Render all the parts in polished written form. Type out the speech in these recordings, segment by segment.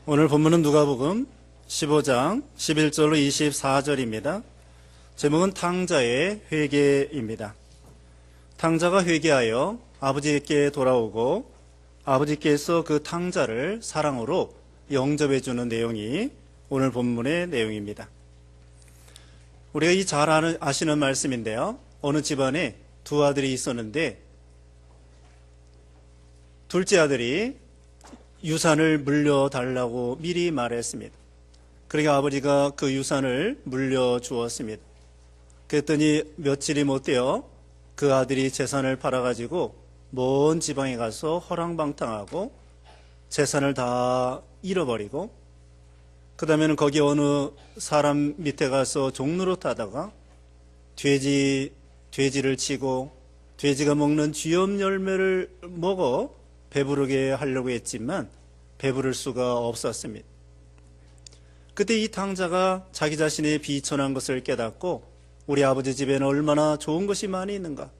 오늘 본문은 누가복음 15장 11절로 24절입니다. 제목은 탕자의 회개입니다. 탕자가 회개하여 아버지께 돌아오고 아버지께서 그 탕자를 사랑으로 영접해 주는 내용이 오늘 본문의 내용입니다. 우리가 이 잘 아시는 말씀인데요. 어느 집안에 두 아들이 있었는데 둘째 아들이 유산을 물려달라고 미리 말했습니다. 그러니까 아버지가 그 유산을 물려주었습니다. 그랬더니 며칠이 못 되어 그 아들이 재산을 팔아가지고 먼 지방에 가서 허랑방탕하고 재산을 다 잃어버리고 그 다음에는 거기 어느 사람 밑에 가서 종노릇 하다가 돼지를 치고 돼지가 먹는 쥐염 열매를 먹어 배부르게 하려고 했지만 배부를 수가 없었습니다. 그때 이 탕자가 자기 자신의 비천한 것을 깨닫고 우리 아버지 집에는 얼마나 좋은 것이 많이 있는가.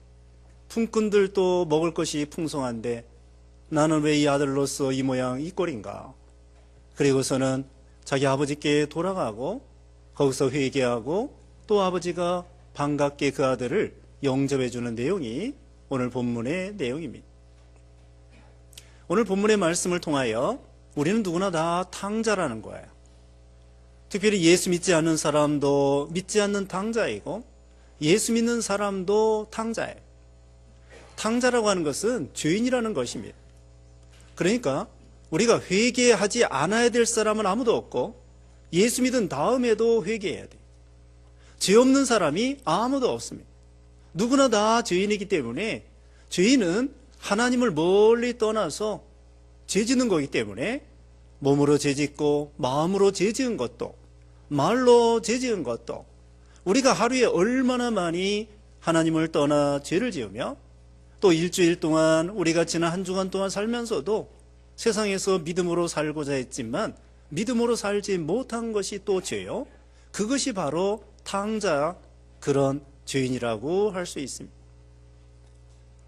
품꾼들도 먹을 것이 풍성한데 나는 왜 이 아들로서 이 모양 이 꼴인가. 그리고서는 자기 아버지께 돌아가고 거기서 회개하고 또 아버지가 반갑게 그 아들을 영접해 주는 내용이 오늘 본문의 내용입니다. 오늘 본문의 말씀을 통하여 우리는 누구나 다 탕자라는 거예요. 특별히 예수 믿지 않는 사람도 믿지 않는 탕자이고 예수 믿는 사람도 탕자예요. 탕자라고 하는 것은 죄인이라는 것입니다. 그러니까 우리가 회개하지 않아야 될 사람은 아무도 없고 예수 믿은 다음에도 회개해야 돼요. 죄 없는 사람이 아무도 없습니다. 누구나 다 죄인이기 때문에 죄인은 하나님을 멀리 떠나서 죄 짓는 거기 때문에 몸으로 죄 짓고 마음으로 죄 지은 것도 말로 죄 지은 것도 우리가 하루에 얼마나 많이 하나님을 떠나 죄를 지으며 또 일주일 동안 우리가 지난 한 주간 동안 살면서도 세상에서 믿음으로 살고자 했지만 믿음으로 살지 못한 것이 또 죄요. 그것이 바로 탕자 그런 죄인이라고 할 수 있습니다.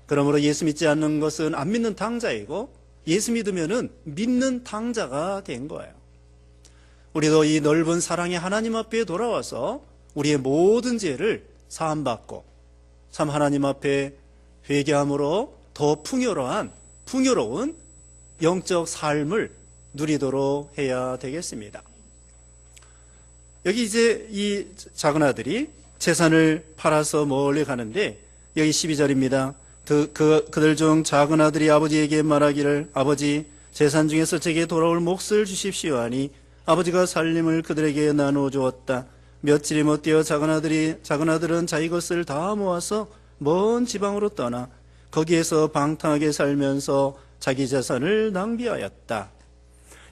그러므로 예수 믿지 않는 것은 안 믿는 탕자이고 예수 믿으면은 믿는 탕자가 된 거예요. 우리도 이 넓은 사랑의 하나님 앞에 돌아와서 우리의 모든 죄를 사함받고 참 하나님 앞에 회개함으로 더 풍요로운 영적 삶을 누리도록 해야 되겠습니다. 여기 이제 이 작은 아들이 재산을 팔아서 멀리 가는데 여기 12절입니다. 그들 중 작은 아들이 아버지에게 말하기를 아버지 재산 중에서 제게 돌아올 몫을 주십시오 하니 아버지가 살림을 그들에게 나누어 주었다. 며칠이 못 되어 작은 아들은 자기 것을 다 모아서 먼 지방으로 떠나 거기에서 방탕하게 살면서 자기 재산을 낭비하였다.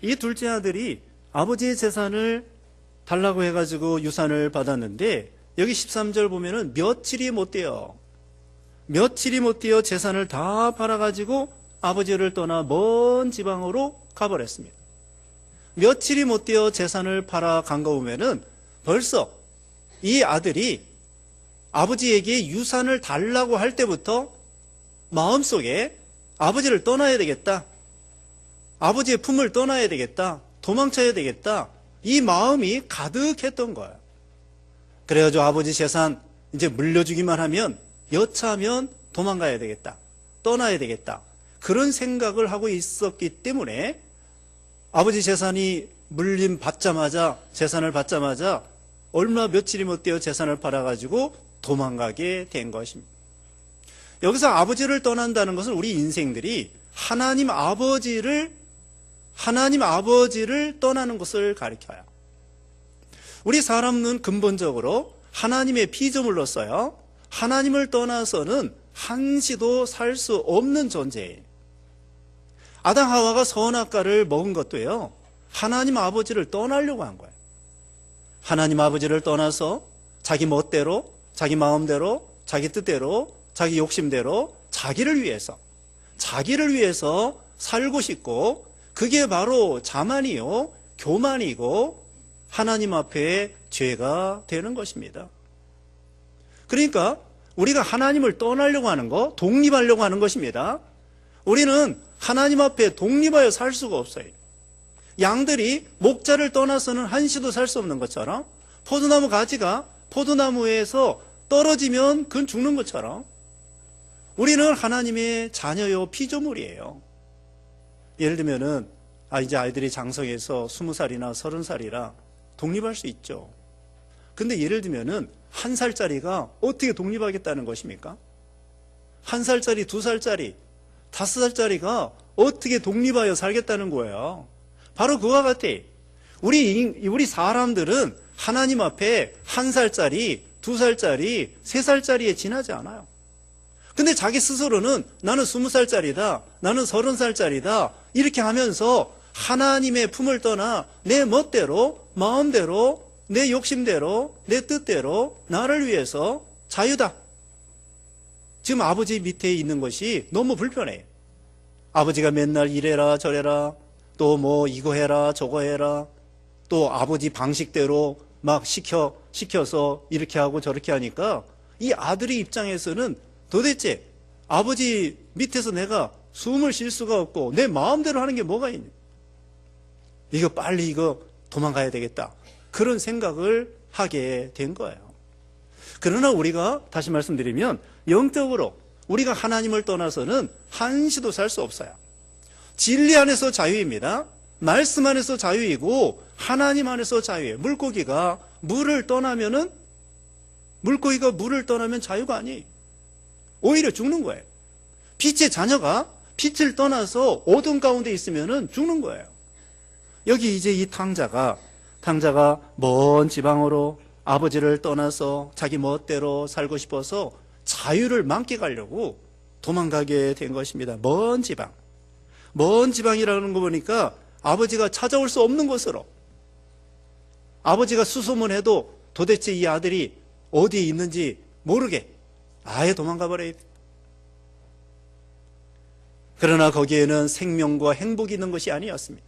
이 둘째 아들이 아버지의 재산을 달라고 해가지고 유산을 받았는데 여기 13절 보면은 며칠이 못 되어 재산을 다 팔아가지고 아버지를 떠나 먼 지방으로 가버렸습니다. 며칠이 못 되어 재산을 팔아 간 거 보면은 벌써 이 아들이 아버지에게 유산을 달라고 할 때부터 마음속에 아버지를 떠나야 되겠다. 아버지의 품을 떠나야 되겠다. 도망쳐야 되겠다. 이 마음이 가득했던 거예요. 그래가지고 아버지 재산 이제 물려주기만 하면 여차하면 도망가야 되겠다. 떠나야 되겠다. 그런 생각을 하고 있었기 때문에 아버지 재산을 받자마자 얼마 며칠이 못 되어 재산을 팔아가지고 도망가게 된 것입니다. 여기서 아버지를 떠난다는 것은 우리 인생들이 하나님 아버지를 떠나는 것을 가리켜요. 우리 사람은 근본적으로 하나님의 피조물로서요. 하나님을 떠나서는 한시도 살 수 없는 존재예요. 아담 하와가 선악과를 먹은 것도요. 하나님 아버지를 떠나려고 한 거예요. 하나님 아버지를 떠나서 자기 멋대로, 자기 마음대로, 자기 뜻대로, 자기 욕심대로 자기를 위해서 살고 싶고 그게 바로 자만이요. 교만이고 하나님 앞에 죄가 되는 것입니다. 그러니까 우리가 하나님을 떠나려고 하는 거, 독립하려고 하는 것입니다. 우리는 하나님 앞에 독립하여 살 수가 없어요. 양들이 목자를 떠나서는 한시도 살 수 없는 것처럼, 포도나무 가지가 포도나무에서 떨어지면 그건 죽는 것처럼, 우리는 하나님의 자녀요 피조물이에요. 예를 들면은 이제 아이들이 장성해서 20살이나 30살이라 독립할 수 있죠. 근데 예를 들면은 1살짜리가 어떻게 독립하겠다는 것입니까? 1살짜리, 2살짜리, 5살짜리가 어떻게 독립하여 살겠다는 거예요. 바로 그와 같아. 우리 사람들은 하나님 앞에 1살짜리, 2살짜리, 3살짜리에 지나지 않아요. 근데 자기 스스로는 나는 20살짜리다, 나는 30살짜리다, 이렇게 하면서 하나님의 품을 떠나 내 멋대로, 마음대로, 내 욕심대로, 내 뜻대로 나를 위해서 자유다. 지금 아버지 밑에 있는 것이 너무 불편해요. 아버지가 맨날 이래라 저래라, 또 뭐 이거 해라 저거 해라, 또 아버지 방식대로 막 시켜서 이렇게 하고 저렇게 하니까 이 아들의 입장에서는 도대체 아버지 밑에서 내가 숨을 쉴 수가 없고 내 마음대로 하는 게 뭐가 있냐, 이거 빨리 이거 도망가야 되겠다, 그런 생각을 하게 된 거예요. 그러나 우리가 다시 말씀드리면 영적으로 우리가 하나님을 떠나서는 한시도 살 수 없어요. 진리 안에서 자유입니다. 말씀 안에서 자유이고 하나님 안에서 자유예요. 물고기가 물을 떠나면 자유가 아니에요. 오히려 죽는 거예요. 빛의 자녀가 빛을 떠나서 어둠 가운데 있으면 죽는 거예요. 여기 이제 이 탕자가 먼 지방으로 아버지를 떠나서 자기 멋대로 살고 싶어서 자유를 만끽하려고 도망가게 된 것입니다. 먼 지방이라는 거 보니까 아버지가 찾아올 수 없는 곳으로, 아버지가 수소문해도 도대체 이 아들이 어디에 있는지 모르게 아예 도망가 버려야 돼. 그러나 거기에는 생명과 행복이 있는 것이 아니었습니다.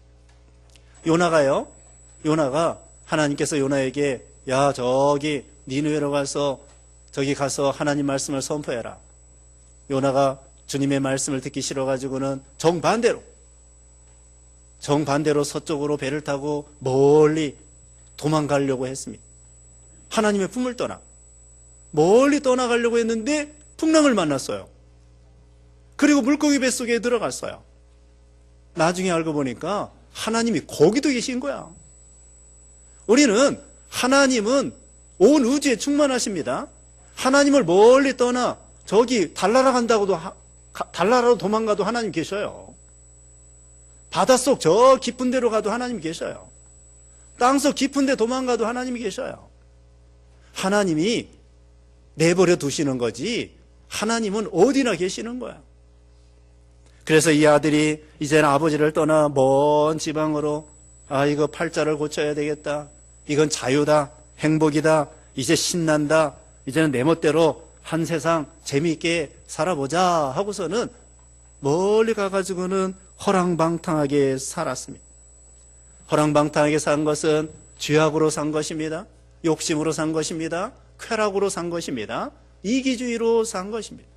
요나가 하나님께서 요나에게 야 저기 니느웨로 가서 저기 가서 하나님 말씀을 선포해라. 요나가 주님의 말씀을 듣기 싫어가지고는 정반대로 서쪽으로 배를 타고 멀리 도망가려고 했습니다. 하나님의 품을 떠나 멀리 떠나가려고 했는데 풍랑을 만났어요. 그리고 물고기 뱃속에 들어갔어요. 나중에 알고 보니까 하나님이 거기도 계신 거야. 하나님은 온 우주에 충만하십니다. 하나님을 멀리 떠나 저기 달나라로 도망가도 하나님 계셔요. 바닷속 저 깊은 데로 가도 하나님 계셔요. 땅속 깊은 데 도망가도 하나님이 계셔요. 하나님이 내버려 두시는 거지 하나님은 어디나 계시는 거야. 그래서 이 아들이 이제는 아버지를 떠나 먼 지방으로 이거 팔자를 고쳐야 되겠다, 이건 자유다, 행복이다, 이제 신난다, 이제는 내 멋대로 한 세상 재미있게 살아보자 하고서는 멀리 가가지고는 허랑방탕하게 살았습니다. 허랑방탕하게 산 것은 죄악으로 산 것입니다. 욕심으로 산 것입니다. 쾌락으로 산 것입니다. 이기주의로 산 것입니다.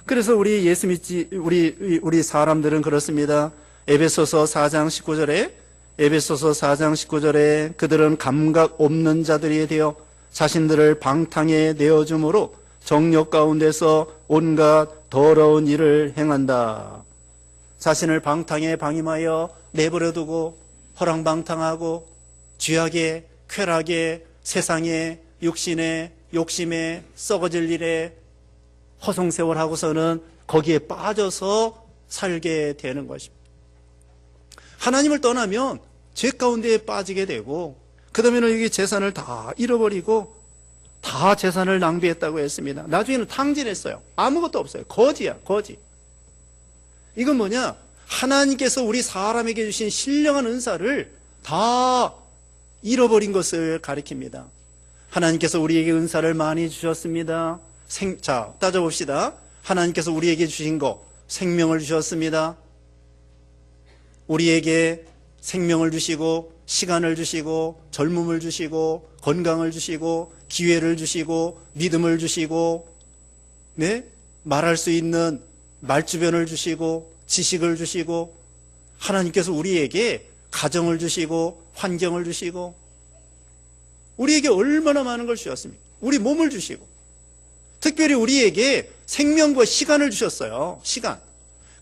그래서 우리 예수 믿지 우리 사람들은 그렇습니다. 에베소서 4장 19절에 그들은 감각 없는 자들이 되어 자신들을 방탕에 내어줌으로 정욕 가운데서 온갖 더러운 일을 행한다. 자신을 방탕에 방임하여 내버려두고 허랑방탕하고 죄악에, 쾌락에, 세상에, 육신에, 욕심에, 썩어질 일에 허송세월하고서는 거기에 빠져서 살게 되는 것입니다. 하나님을 떠나면 죄 가운데에 빠지게 되고, 그 다음에는 여기 재산을 다 잃어버리고 다 재산을 낭비했다고 했습니다. 나중에는 탕진했어요. 아무것도 없어요. 거지야, 거지. 이건 뭐냐? 하나님께서 우리 사람에게 주신 신령한 은사를 다 잃어버린 것을 가리킵니다. 하나님께서 우리에게 은사를 많이 주셨습니다. 자, 따져봅시다. 하나님께서 우리에게 주신 거, 생명을 주셨습니다. 우리에게 생명을 주시고, 시간을 주시고, 젊음을 주시고, 건강을 주시고, 기회를 주시고, 믿음을 주시고, 말할 수 있는 말주변을 주시고, 지식을 주시고, 하나님께서 우리에게 가정을 주시고 환경을 주시고 우리에게 얼마나 많은 걸 주셨습니까? 우리 몸을 주시고 특별히 우리에게 생명과 시간을 주셨어요. 시간.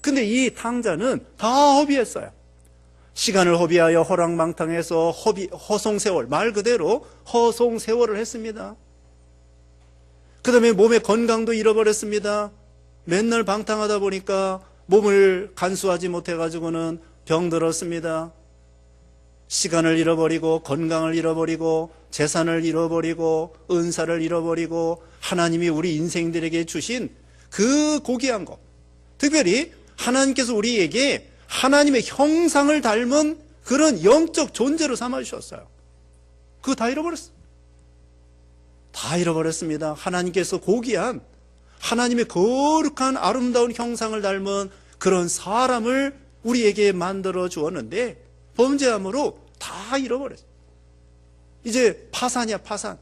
근데 이 탕자는 다 허비했어요. 시간을 허비하여 호랑망탕해서 허송세월, 말 그대로 허송세월을 했습니다. 그 다음에 몸의 건강도 잃어버렸습니다. 맨날 방탕하다 보니까 몸을 간수하지 못해가지고는 병들었습니다. 시간을 잃어버리고 건강을 잃어버리고 재산을 잃어버리고 은사를 잃어버리고 하나님이 우리 인생들에게 주신 그 고귀한 것, 특별히 하나님께서 우리에게 하나님의 형상을 닮은 그런 영적 존재로 삼아주셨어요. 그거 다 잃어버렸어요. 다 잃어버렸습니다. 하나님께서 고귀한 하나님의 거룩한 아름다운 형상을 닮은 그런 사람을 우리에게 만들어 주었는데 범죄함으로 다 잃어버렸어요. 이제 파산이야, 파산.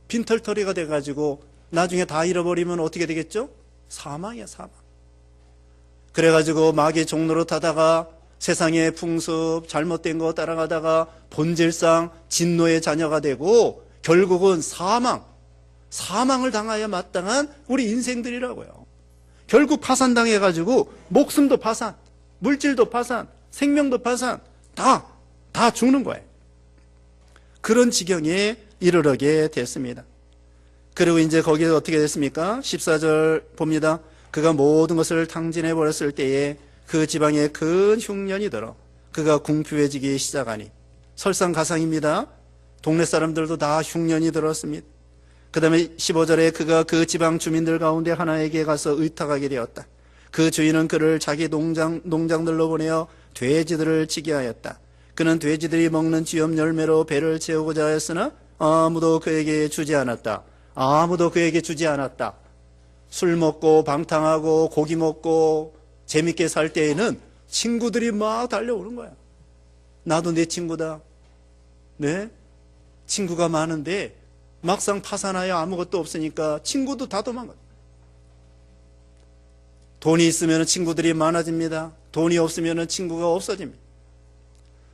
빈털터리가 돼가지고 나중에 다 잃어버리면 어떻게 되겠죠? 사망이야, 사망. 그래가지고 마귀의 종로로 타다가 세상의 풍습, 잘못된 거 따라가다가 본질상 진노의 자녀가 되고 결국은 사망을 당하여 마땅한 우리 인생들이라고요. 결국 파산당해가지고 목숨도 파산, 물질도 파산, 생명도 파산, 다 죽는 거예요. 그런 지경에 이르게 됐습니다. 그리고 이제 거기서 어떻게 됐습니까? 14절 봅니다. 그가 모든 것을 탕진해 버렸을 때에 그 지방에 큰 흉년이 들어 그가 궁핍해지기 시작하니, 설상가상입니다. 동네 사람들도 다 흉년이 들었습니다. 그 다음에 15절에 그가 그 지방 주민들 가운데 하나에게 가서 의탁하게 되었다. 그 주인은 그를 자기 농장들로 보내어 돼지들을 치게 하였다. 그는 돼지들이 먹는 쥐염 열매로 배를 채우고자 하였으나 아무도 그에게 주지 않았다. 아무도 그에게 주지 않았다. 술 먹고 방탕하고 고기 먹고 재밌게 살 때에는 친구들이 막 달려오는 거야. 나도 내 친구다. 네? 친구가 많은데 막상 파산하여 아무것도 없으니까 친구도 다 도망가. 돈이 있으면 친구들이 많아집니다. 돈이 없으면 친구가 없어집니다.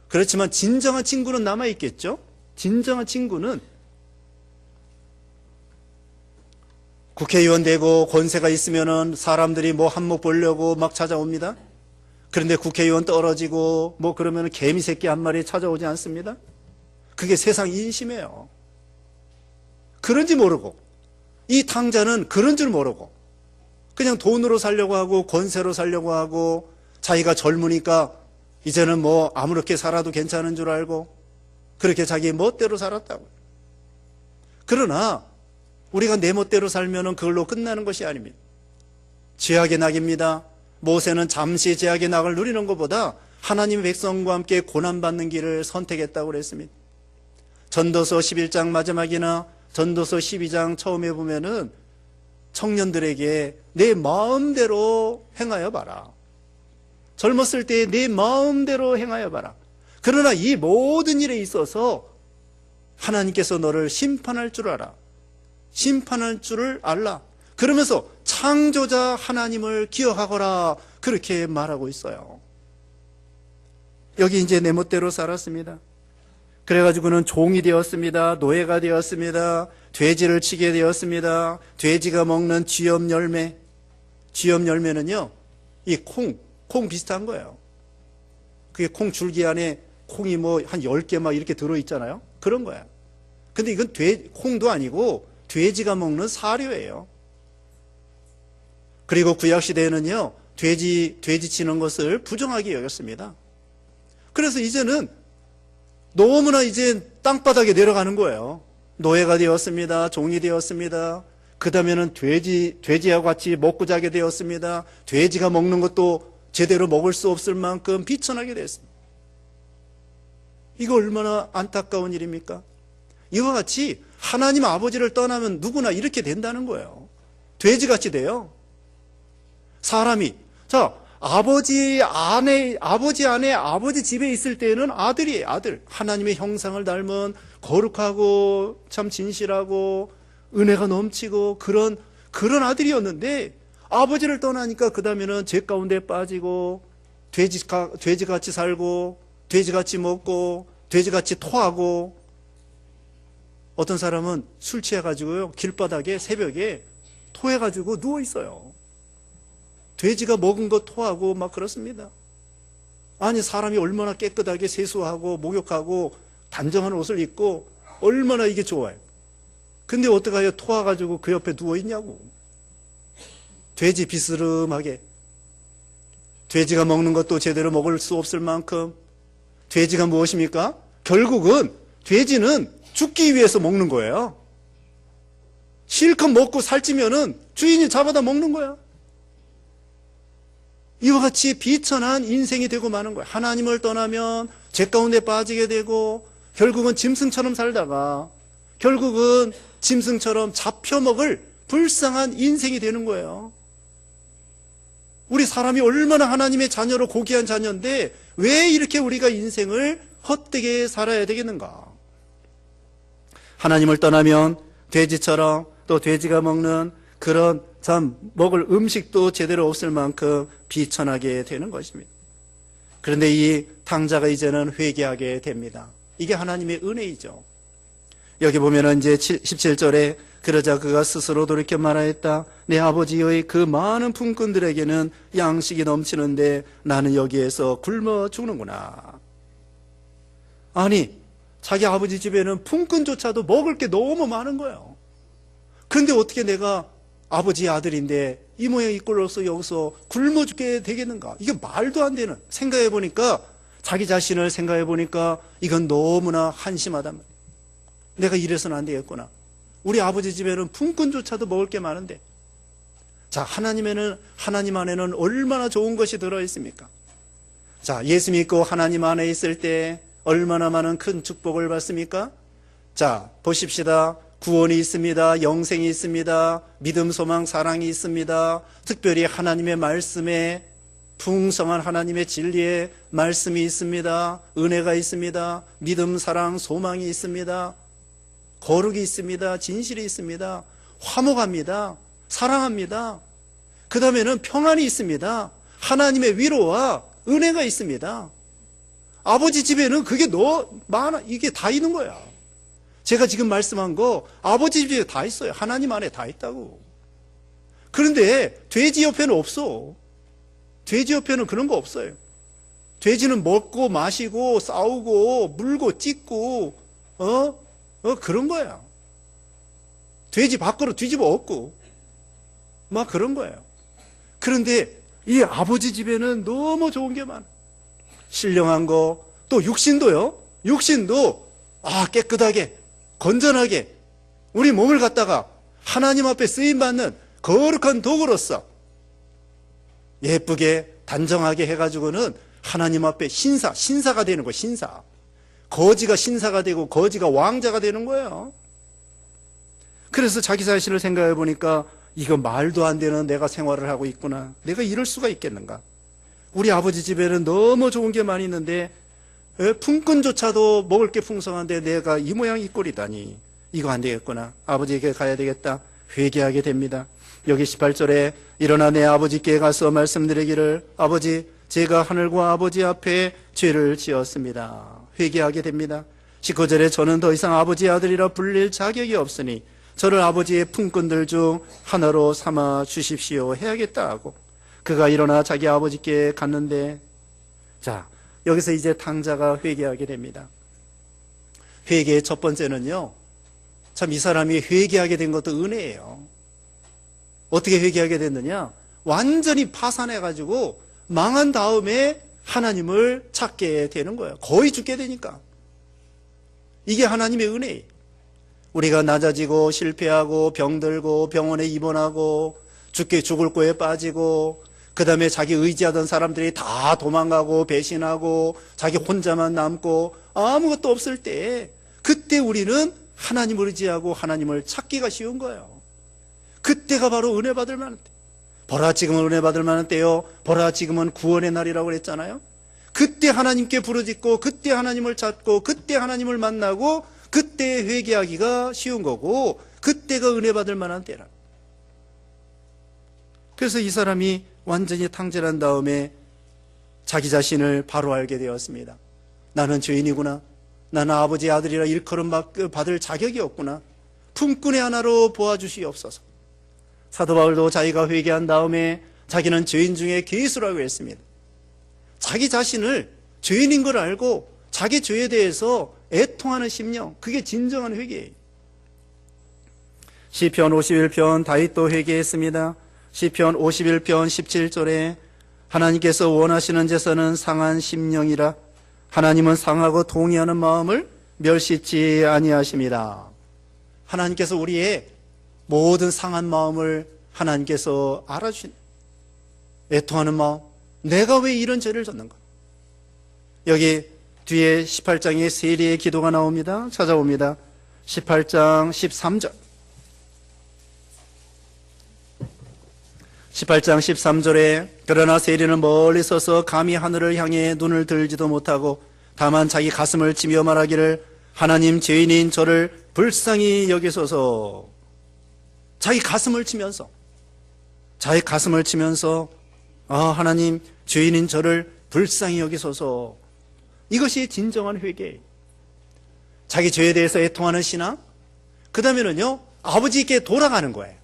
그렇지만 진정한 친구는 남아있겠죠? 진정한 친구는 국회의원 되고 권세가 있으면 사람들이 뭐 한몫 보려고 막 찾아옵니다. 그런데 국회의원 떨어지고 뭐 그러면 개미 새끼 한 마리 찾아오지 않습니다. 그게 세상 인심이에요. 그런지 모르고, 이 탕자는 그런 줄 모르고 그냥 돈으로 살려고 하고 권세로 살려고 하고 자기가 젊으니까 이제는 뭐 아무렇게 살아도 괜찮은 줄 알고 그렇게 자기 멋대로 살았다고. 그러나 우리가 내 멋대로 살면 그걸로 끝나는 것이 아닙니다. 죄악의 낙입니다. 모세는 잠시 죄악의 낙을 누리는 것보다 하나님의 백성과 함께 고난받는 길을 선택했다고 그랬습니다. 전도서 11장 마지막이나 전도서 12장 처음에 보면은 청년들에게 내 마음대로 행하여 봐라. 젊었을 때 내 마음대로 행하여 봐라. 그러나 이 모든 일에 있어서 하나님께서 너를 심판할 줄 알아. 심판할 줄을 알라. 그러면서 창조자 하나님을 기억하거라. 그렇게 말하고 있어요. 여기 이제 내 멋대로 살았습니다. 그래가지고는 종이 되었습니다. 노예가 되었습니다. 돼지를 치게 되었습니다. 돼지가 먹는 쥐염 열매. 쥐염 열매는요, 이 콩 비슷한 거예요. 그게 콩 줄기 안에 콩이 뭐 한 10개 막 이렇게 들어있잖아요. 그런 거야. 근데 이건 콩도 아니고 돼지가 먹는 사료예요. 그리고 구약시대에는요, 돼지 치는 것을 부정하게 여겼습니다. 그래서 이제는 너무나 이제 땅바닥에 내려가는 거예요. 노예가 되었습니다. 종이 되었습니다. 그 다음에는 돼지하고 같이 먹고 자게 되었습니다. 돼지가 먹는 것도 제대로 먹을 수 없을 만큼 비천하게 됐습니다. 이거 얼마나 안타까운 일입니까? 이와 같이 하나님 아버지를 떠나면 누구나 이렇게 된다는 거예요. 돼지같이 돼요. 사람이, 아버지 안에 아버지 집에 있을 때는 아들이에요. 아들. 하나님의 형상을 닮은 거룩하고 참 진실하고 은혜가 넘치고 그런 아들이었는데 아버지를 떠나니까 그 다음에는 죄 가운데 빠지고 돼지같이 살고 돼지같이 먹고 돼지같이 토하고, 어떤 사람은 술 취해가지고요 길바닥에 새벽에 토해가지고 누워있어요. 돼지가 먹은 거 토하고 막 그렇습니다. 아니, 사람이 얼마나 깨끗하게 세수하고 목욕하고 단정한 옷을 입고 얼마나 이게 좋아요. 근데 어떡해요? 토와가지고 그 옆에 누워있냐고. 돼지 비스름하게. 돼지가 먹는 것도 제대로 먹을 수 없을 만큼. 돼지가 무엇입니까? 결국은 돼지는 죽기 위해서 먹는 거예요. 실컷 먹고 살찌면은 주인이 잡아다 먹는 거야. 이와 같이 비천한 인생이 되고 마는 거야. 하나님을 떠나면 죄 가운데 빠지게 되고, 결국은 짐승처럼 살다가 결국은 짐승처럼 잡혀먹을 불쌍한 인생이 되는 거예요. 우리 사람이 얼마나 하나님의 자녀로 고귀한 자녀인데 왜 이렇게 우리가 인생을 헛되게 살아야 되겠는가? 하나님을 떠나면 돼지처럼, 또 돼지가 먹는 그런 참 먹을 음식도 제대로 없을 만큼 비천하게 되는 것입니다. 그런데 이 탕자가 이제는 회개하게 됩니다. 이게 하나님의 은혜이죠. 여기 보면은 이제 17절에 그러자 그가 스스로 돌이켜 말하였다. 내 아버지의 그 많은 품꾼들에게는 양식이 넘치는데 나는 여기에서 굶어 죽는구나. 아니, 자기 아버지 집에는 품꾼조차도 먹을 게 너무 많은 거예요. 그런데 어떻게 내가 아버지의 아들인데 이 모양 이 꼴로서 여기서 굶어 죽게 되겠는가? 이게 말도 안 되는, 생각해 보니까, 자기 자신을 생각해 보니까 이건 너무나 한심하단 말이에요. 내가 이래서는 안 되겠구나. 우리 아버지 집에는 품꾼조차도 먹을 게 많은데. 자, 하나님 안에는 얼마나 좋은 것이 들어있습니까? 자, 예수 믿고 하나님 안에 있을 때 얼마나 많은 큰 축복을 받습니까? 자, 보십시다. 구원이 있습니다. 영생이 있습니다. 믿음, 소망, 사랑이 있습니다. 특별히 하나님의 말씀에, 풍성한 하나님의 진리의 말씀이 있습니다. 은혜가 있습니다. 믿음, 사랑, 소망이 있습니다. 거룩이 있습니다. 진실이 있습니다. 화목합니다. 사랑합니다. 그 다음에는 평안이 있습니다. 하나님의 위로와 은혜가 있습니다. 아버지 집에는 그게 너무 많아. 이게 다 있는 거야. 제가 지금 말씀한 거 아버지 집에 다 있어요. 하나님 안에 다 있다고. 그런데 돼지 옆에는 없어. 돼지 옆에는 그런 거 없어요. 돼지는 먹고 마시고 싸우고 물고 찢고 그런 거야. 돼지 밖으로 뒤집어 엎고 막 그런 거예요. 그런데 이 아버지 집에는 너무 좋은 게 많아. 신령한 거, 또 육신도요. 육신도 깨끗하게 건전하게 우리 몸을 갖다가 하나님 앞에 쓰임받는 거룩한 도구로서 예쁘게 단정하게 해가지고는 하나님 앞에 신사가 되는 거예요. 신사. 거지가 신사가 되고 거지가 왕자가 되는 거예요. 그래서 자기 자신을 생각해 보니까 이거 말도 안 되는 내가 생활을 하고 있구나. 내가 이럴 수가 있겠는가? 우리 아버지 집에는 너무 좋은 게 많이 있는데 품꾼조차도 먹을 게 풍성한데 내가 이 모양 이 꼴이다니. 이거 안 되겠구나. 아버지에게 가야 되겠다. 회개하게 됩니다. 여기 18절에 일어나 내 아버지께 가서 말씀드리기를 아버지 제가 하늘과 아버지 앞에 죄를 지었습니다. 회개하게 됩니다. 19절에 저는 더 이상 아버지의 아들이라 불릴 자격이 없으니 저를 아버지의 품꾼들 중 하나로 삼아 주십시오 해야겠다 하고 그가 일어나 자기 아버지께 갔는데, 자, 여기서 이제 탕자가 회개하게 됩니다. 회개의 첫 번째는요, 참 이 사람이 회개하게 된 것도 은혜예요. 어떻게 회개하게 됐느냐? 완전히 파산해가지고 망한 다음에 하나님을 찾게 되는 거예요. 거의 죽게 되니까. 이게 하나님의 은혜예요. 우리가 낮아지고 실패하고 병들고 병원에 입원하고 죽을 거에 빠지고 그 다음에 자기 의지하던 사람들이 다 도망가고 배신하고 자기 혼자만 남고 아무것도 없을 때 그때 우리는 하나님을 의지하고 하나님을 찾기가 쉬운 거예요. 그때가 바로 은혜 받을 만한 때. 보라 지금은 은혜 받을 만한 때요. 보라 지금은 구원의 날이라고 그랬잖아요. 그때 하나님께 부르짖고 그때 하나님을 찾고 그때 하나님을 만나고 그때 회개하기가 쉬운 거고 그때가 은혜 받을 만한 때라. 그래서 이 사람이 완전히 탕진한 다음에 자기 자신을 바로 알게 되었습니다. 나는 죄인이구나. 나는 아버지의 아들이라 일컬음 받을 자격이 없구나. 품꾼의 하나로 보아주시옵소서. 사도 바울도 자기가 회개한 다음에 자기는 죄인 중에 괴수라고 했습니다. 자기 자신을 죄인인 걸 알고 자기 죄에 대해서 애통하는 심령, 그게 진정한 회개예요. 시편 51편 다윗도 회개했습니다. 시편 51편 17절에 하나님께서 원하시는 제사는 상한 심령이라 하나님은 상하고 동의하는 마음을 멸시치 아니하십니다. 하나님께서 우리의 모든 상한 마음을 하나님께서 알아주신 애통하는 마음, 내가 왜 이런 죄를 졌는가? 여기 뒤에 18장에 세리의 기도가 나옵니다. 찾아옵니다. 18장 13절. 18장 13절에 그러나 세리는 멀리 서서 감히 하늘을 향해 눈을 들지도 못하고 다만 자기 가슴을 치며 말하기를 하나님 죄인인 저를 불쌍히 여기소서. 자기 가슴을 치면서 하나님 죄인인 저를 불쌍히 여기소서. 이것이 진정한 회개예요. 자기 죄에 대해서 애통하는 신앙, 그 다음에는요 아버지께 돌아가는 거예요.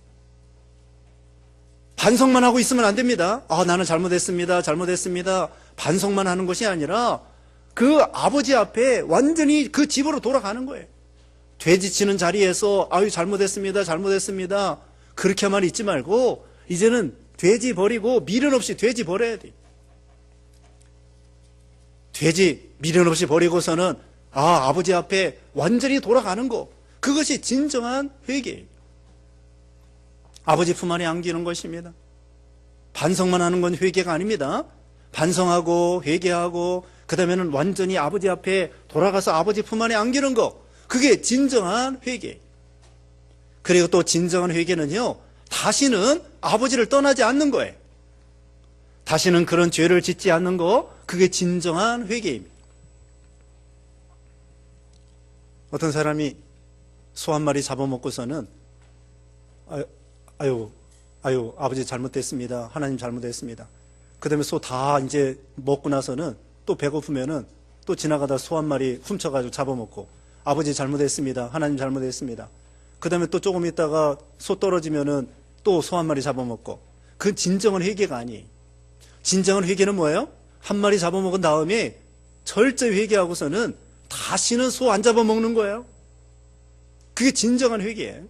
반성만 하고 있으면 안 됩니다. 나는 잘못했습니다. 반성만 하는 것이 아니라 그 아버지 앞에 완전히 그 집으로 돌아가는 거예요. 되지치는 자리에서 잘못했습니다. 그렇게만 있지 말고 이제는 돼지 버리고 미련 없이 돼지 버려야 돼요. 돼지 미련 없이 버리고서는 아버지 앞에 완전히 돌아가는 거, 그것이 진정한 회개예요. 아버지 품 안에 안기는 것입니다. 반성만 하는 건 회개가 아닙니다. 반성하고 회개하고 그 다음에는 완전히 아버지 앞에 돌아가서 아버지 품 안에 안기는 거, 그게 진정한 회개. 그리고 또 진정한 회개는요 다시는 아버지를 떠나지 않는 거예요. 다시는 그런 죄를 짓지 않는 거, 그게 진정한 회개입니다. 어떤 사람이 소 한 마리 잡아먹고서는 아버지 잘못됐습니다. 하나님 잘못했습니다. 그 다음에 소 다 이제 먹고 나서는 또 배고프면은 또 지나가다 소 한 마리 훔쳐가지고 잡아먹고 아버지 잘못했습니다. 하나님 잘못했습니다. 그 다음에 또 조금 있다가 소 떨어지면은 또 소 한 마리 잡아먹고. 그건 진정한 회개가 아니에요. 진정한 회개는 뭐예요? 한 마리 잡아먹은 다음에 철저히 회개하고서는 다시는 소 안 잡아먹는 거예요. 그게 진정한 회개예요.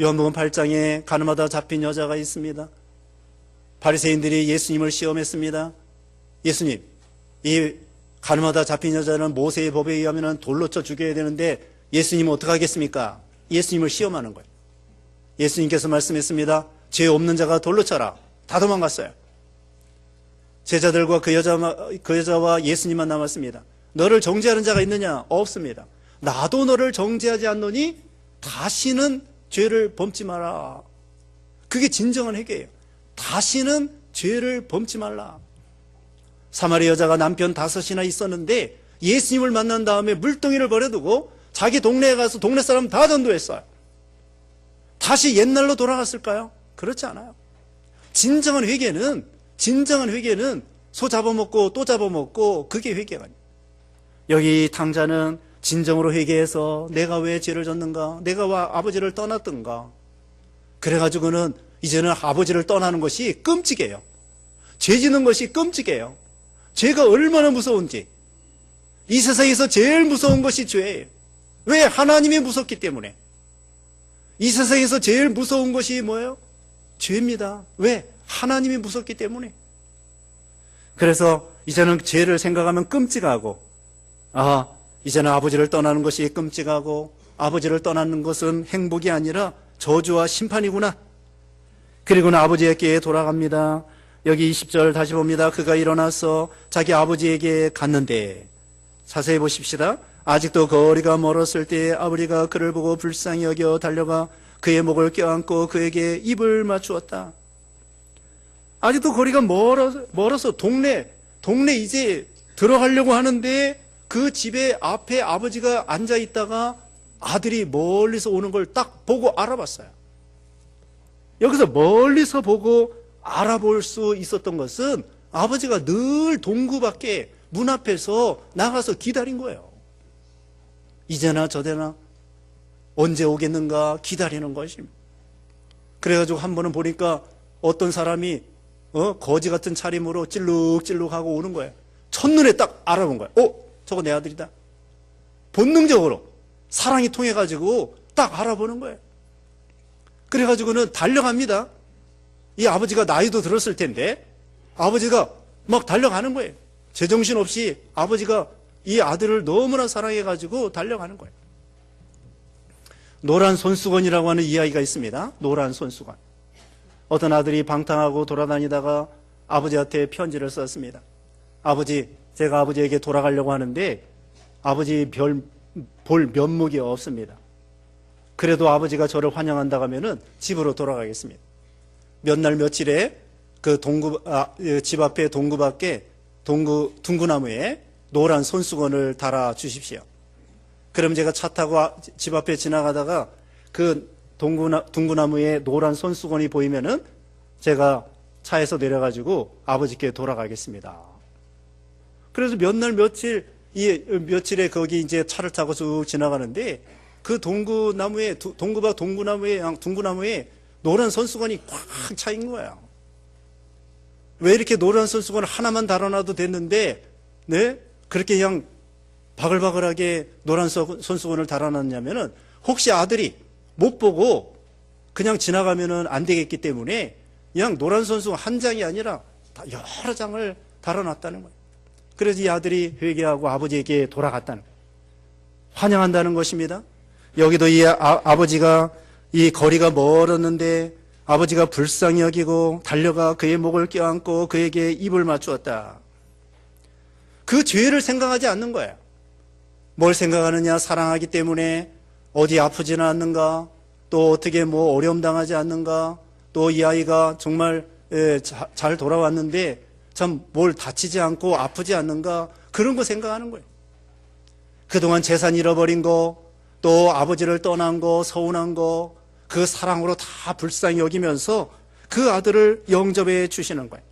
요한복음 8장에 가늠하다 잡힌 여자가 있습니다. 바리새인들이 예수님을 시험했습니다. 예수님, 이 가늠하다 잡힌 여자는 모세의 법에 의하면 돌로 쳐 죽여야 되는데 예수님은 어떻게 하겠습니까? 예수님을 시험하는 거예요. 예수님께서 말씀했습니다. 죄 없는 자가 돌로 쳐라. 다 도망갔어요. 제자들과 그 여자와 예수님만 남았습니다. 너를 정죄하는 자가 있느냐? 없습니다. 나도 너를 정죄하지 않노니 다시는 죄를 범치 마라. 그게 진정한 회개예요. 다시는 죄를 범치 말라. 사마리 여자가 남편 5이나 있었는데 예수님을 만난 다음에 물동이를 버려두고 자기 동네에 가서 동네 사람 다 전도했어요. 다시 옛날로 돌아갔을까요? 그렇지 않아요. 진정한 회개는 소 잡아먹고 또 잡아먹고, 그게 회개가 아니에요. 여기 탕자는 진정으로 회개해서 내가 왜 죄를 졌는가, 내가 왜 아버지를 떠났던가, 그래가지고는 이제는 아버지를 떠나는 것이 끔찍해요. 죄 짓는 것이 끔찍해요. 죄가 얼마나 무서운지. 이 세상에서 제일 무서운 것이 죄예요. 왜? 하나님이 무섭기 때문에. 이 세상에서 제일 무서운 것이 뭐예요? 죄입니다. 왜? 하나님이 무섭기 때문에. 그래서 이제는 죄를 생각하면 끔찍하고, 이제는 아버지를 떠나는 것이 끔찍하고, 아버지를 떠나는 것은 행복이 아니라 저주와 심판이구나. 그리고는 아버지에게 돌아갑니다. 여기 20절 다시 봅니다. 그가 일어나서 자기 아버지에게 갔는데, 자세히 보십시다. 아직도 거리가 멀었을 때 아버지가 그를 보고 불쌍히 여겨 달려가 그의 목을 껴안고 그에게 입을 맞추었다. 아직도 거리가 멀어서 동네 이제 들어가려고 하는데 그 집에 앞에 아버지가 앉아 있다가 아들이 멀리서 오는 걸 딱 보고 알아봤어요. 여기서 멀리서 보고 알아볼 수 있었던 것은 아버지가 늘 동구 밖에 문 앞에서 나가서 기다린 거예요. 이제나 저대나 언제 오겠는가 기다리는 것입니다. 그래가지고 한 번은 보니까 어떤 사람이 거지 같은 차림으로 찔룩찔룩하고 오는 거예요. 첫눈에 딱 알아본 거예요. 저거 내 아들이다. 본능적으로 사랑이 통해가지고 딱 알아보는 거예요. 그래가지고는 달려갑니다. 이 아버지가 나이도 들었을 텐데 아버지가 막 달려가는 거예요. 제정신 없이 아버지가 이 아들을 너무나 사랑해가지고 달려가는 거예요. 노란 손수건이라고 하는 이야기가 있습니다. 노란 손수건. 어떤 아들이 방탕하고 돌아다니다가 아버지한테 편지를 썼습니다. 아버지, 제가 아버지에게 돌아가려고 하는데 아버지 볼 면목이 없습니다. 그래도 아버지가 저를 환영한다고 하면은 집으로 돌아가겠습니다. 몇 날 며칠에 그 집 앞에 동구 밖에 둥구나무에 노란 손수건을 달아 주십시오. 그럼 제가 차 타고 집 앞에 지나가다가 그 둥구나무에 노란 손수건이 보이면은 제가 차에서 내려가지고 아버지께 돌아가겠습니다. 그래서 몇 날 며칠에 거기 이제 차를 타고 쭉 지나가는데 그 둥구나무에 노란 손수건이 꽉 차 있는 거예요. 왜 이렇게 노란 손수건 하나만 달아놔도 됐는데, 네? 그렇게 그냥 바글바글하게 노란 손수건을 달아놨냐면은 혹시 아들이 못 보고 그냥 지나가면은 안 되겠기 때문에 그냥 노란 손수건 한 장이 아니라 여러 장을 달아놨다는 거예요. 그래서 이 아들이 회개하고 아버지에게 돌아갔다는 거예요. 환영한다는 것입니다. 여기도 이 아버지가 이 거리가 멀었는데 아버지가 불쌍히 여기고 달려가 그의 목을 껴안고 그에게 입을 맞추었다. 그 죄를 생각하지 않는 거예요. 뭘 생각하느냐? 사랑하기 때문에 어디 아프지는 않는가? 또 어떻게 어려움 당하지 않는가? 또 이 아이가 정말 잘 돌아왔는데 참 뭘 다치지 않고 아프지 않는가? 그런 거 생각하는 거예요. 그동안 재산 잃어버린 거, 또 아버지를 떠난 거, 서운한 거, 그 사랑으로 다 불쌍히 여기면서 그 아들을 영접해 주시는 거예요.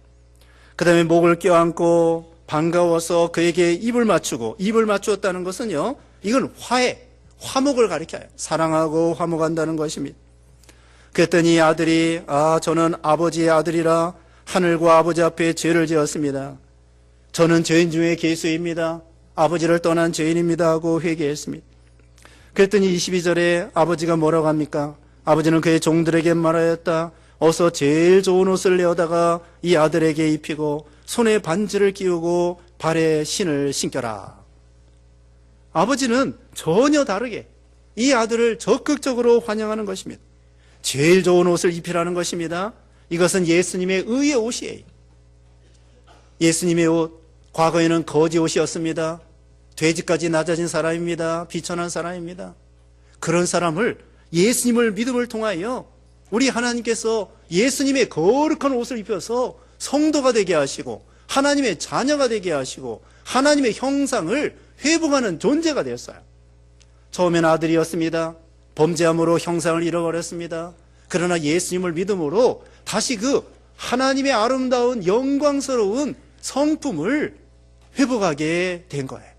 그 다음에 목을 껴안고 반가워서 그에게 입을 맞추었다는 것은요, 이건 화목을 가리켜요. 사랑하고 화목한다는 것입니다. 그랬더니 아들이 저는 아버지의 아들이라 하늘과 아버지 앞에 죄를 지었습니다. 저는 죄인 중에 괴수입니다. 아버지를 떠난 죄인입니다 하고 회개했습니다. 그랬더니 22절에 아버지가 뭐라고 합니까? 아버지는 그의 종들에게 말하였다. 어서 제일 좋은 옷을 내어다가 이 아들에게 입히고 손에 반지를 끼우고 발에 신을 신겨라. 아버지는 전혀 다르게 이 아들을 적극적으로 환영하는 것입니다. 제일 좋은 옷을 입히라는 것입니다. 이것은 예수님의 의의 옷이에요. 예수님의 옷, 과거에는 거지 옷이었습니다. 돼지까지 낮아진 사람입니다. 비천한 사람입니다. 그런 사람을 예수님을 믿음을 통하여 우리 하나님께서 예수님의 거룩한 옷을 입혀서 성도가 되게 하시고 하나님의 자녀가 되게 하시고 하나님의 형상을 회복하는 존재가 되었어요. 처음엔 아들이었습니다. 범죄함으로 형상을 잃어버렸습니다. 그러나 예수님을 믿음으로 다시 그 하나님의 아름다운 영광스러운 성품을 회복하게 된 거예요.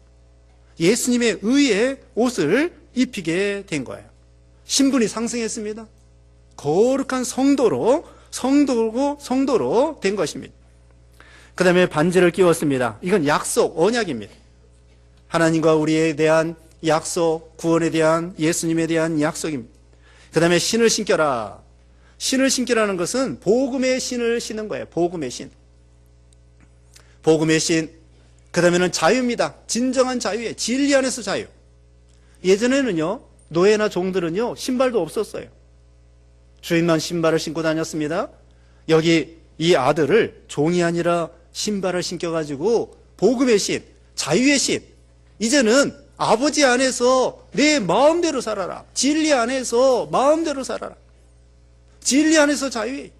예수님의 의의 옷을 입히게 된 거예요. 신분이 상승했습니다. 거룩한 성도로 된 것입니다. 그 다음에 반지를 끼웠습니다. 이건 약속, 언약입니다. 하나님과 우리에 대한 약속, 구원에 대한 예수님에 대한 약속입니다. 그 다음에 신을 신겨라. 신을 신기라는 것은 복음의 신을 신는 거예요. 복음의 신. 복음의 신. 그 다음에는 자유입니다. 진정한 자유예요. 진리 안에서 자유. 예전에는요, 노예나 종들은요, 신발도 없었어요. 주인만 신발을 신고 다녔습니다. 여기 이 아들을 종이 아니라 신발을 신겨가지고 복음의 신, 자유의 신. 이제는 아버지 안에서 내 마음대로 살아라. 진리 안에서 마음대로 살아라. 진리 안에서 자유해.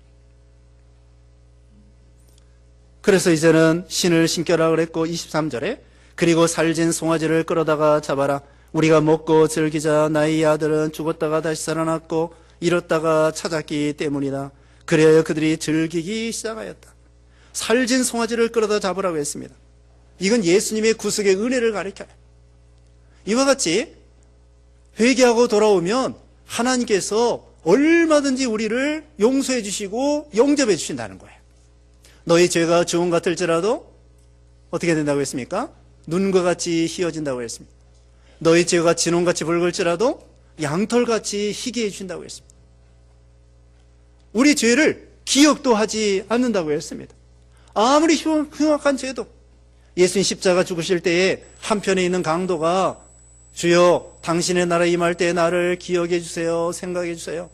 그래서 이제는 신을 신겨라 그랬고 23절에 그리고 살진 송아지를 끌어다가 잡아라. 우리가 먹고 즐기자. 나의 아들은 죽었다가 다시 살아났고 잃었다가 찾았기 때문이다. 그래야 그들이 즐기기 시작하였다. 살진 송아지를 끌어다 잡으라고 했습니다. 이건 예수님의 구속의 은혜를 가리켜요. 이와 같이 회개하고 돌아오면 하나님께서 얼마든지 우리를 용서해 주시고 영접해 주신다는 거예요. 너희 죄가 주홍 같을지라도 어떻게 된다고 했습니까? 눈과 같이 희어진다고 했습니다. 너희 죄가 진홍같이 붉을지라도 양털같이 희게 해주신다고 했습니다. 우리 죄를 기억도 하지 않는다고 했습니다. 아무리 흉악한 죄도 예수님 십자가 죽으실 때에 한편에 있는 강도가 주여 당신의 나라 임할 때 나를 기억해 주세요, 생각해 주세요.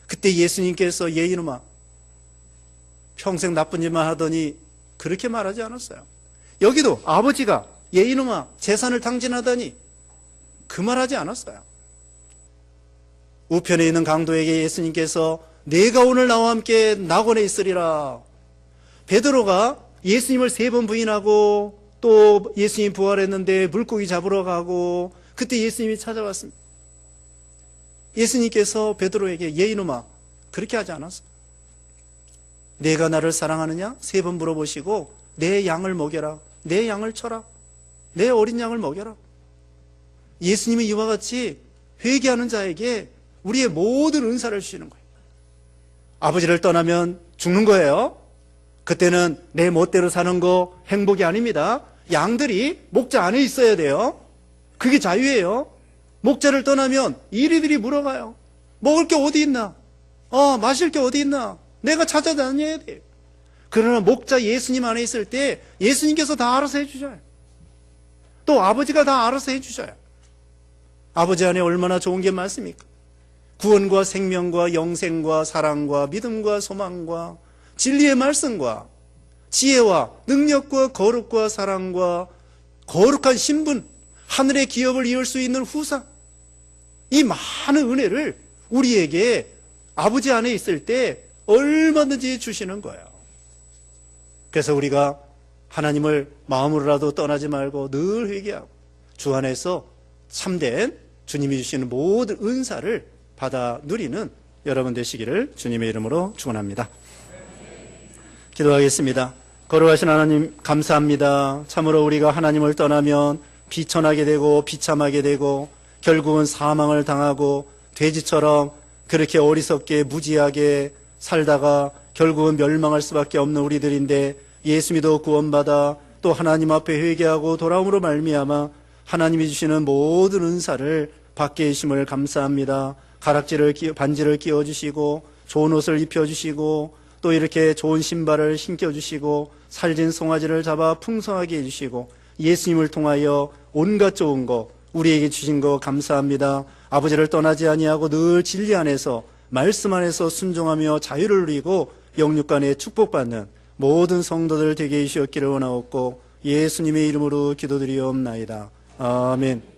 그때 예수님께서 얘 이놈아 평생 나쁜 짓만 하더니 그렇게 말하지 않았어요. 여기도 아버지가 얘 이놈아 재산을 탕진하더니 그 말하지 않았어요. 우편에 있는 강도에게 예수님께서 내가 오늘 나와 함께 낙원에 있으리라. 베드로가 예수님을 3번 부인하고 또 예수님 부활했는데 물고기 잡으러 가고 그때 예수님이 찾아왔습니다. 예수님께서 베드로에게 얘 이놈아 그렇게 하지 않았어요. 내가 나를 사랑하느냐? 3번 물어보시고 내 양을 먹여라. 내 양을 쳐라. 내 어린 양을 먹여라. 예수님이 이와 같이 회개하는 자에게 우리의 모든 은사를 주시는 거예요. 아버지를 떠나면 죽는 거예요. 그때는 내 멋대로 사는 거 행복이 아닙니다. 양들이 목자 안에 있어야 돼요. 그게 자유예요. 목자를 떠나면 이리들이 물어가요. 먹을 게 어디 있나? 마실 게 어디 있나? 내가 찾아다녀야 돼요. 그러나 목자 예수님 안에 있을 때 예수님께서 다 알아서 해주셔요. 또 아버지가 다 알아서 해주셔요. 아버지 안에 얼마나 좋은 게 많습니까? 구원과 생명과 영생과 사랑과 믿음과 소망과 진리의 말씀과 지혜와 능력과 거룩과 사랑과 거룩한 신분, 하늘의 기업을 이을 수 있는 후사, 이 많은 은혜를 우리에게 아버지 안에 있을 때 얼마든지 주시는 거예요. 그래서 우리가 하나님을 마음으로라도 떠나지 말고 늘 회개하고 주 안에서 참된 주님이 주시는 모든 은사를 받아 누리는 여러분 되시기를 주님의 이름으로 축원합니다. 기도하겠습니다. 거룩하신 하나님 감사합니다. 참으로 우리가 하나님을 떠나면 비천하게 되고 비참하게 되고 결국은 사망을 당하고 돼지처럼 그렇게 어리석게 무지하게 살다가 결국은 멸망할 수밖에 없는 우리들인데 예수 믿어 구원받아 또 하나님 앞에 회개하고 돌아옴으로 말미암아 하나님이 주시는 모든 은사를 받게 해주심을 감사합니다. 반지를 끼워주시고 좋은 옷을 입혀주시고 또 이렇게 좋은 신발을 신겨주시고 살진 송아지를 잡아 풍성하게 해주시고 예수님을 통하여 온갖 좋은 거 우리에게 주신 거 감사합니다. 아버지를 떠나지 아니하고 늘 진리 안에서 말씀 안에서 순종하며 자유를 누리고 영육간에 축복받는 모든 성도들 되게 해주시옵기를 원하옵고 예수님의 이름으로 기도드리옵나이다. 아멘.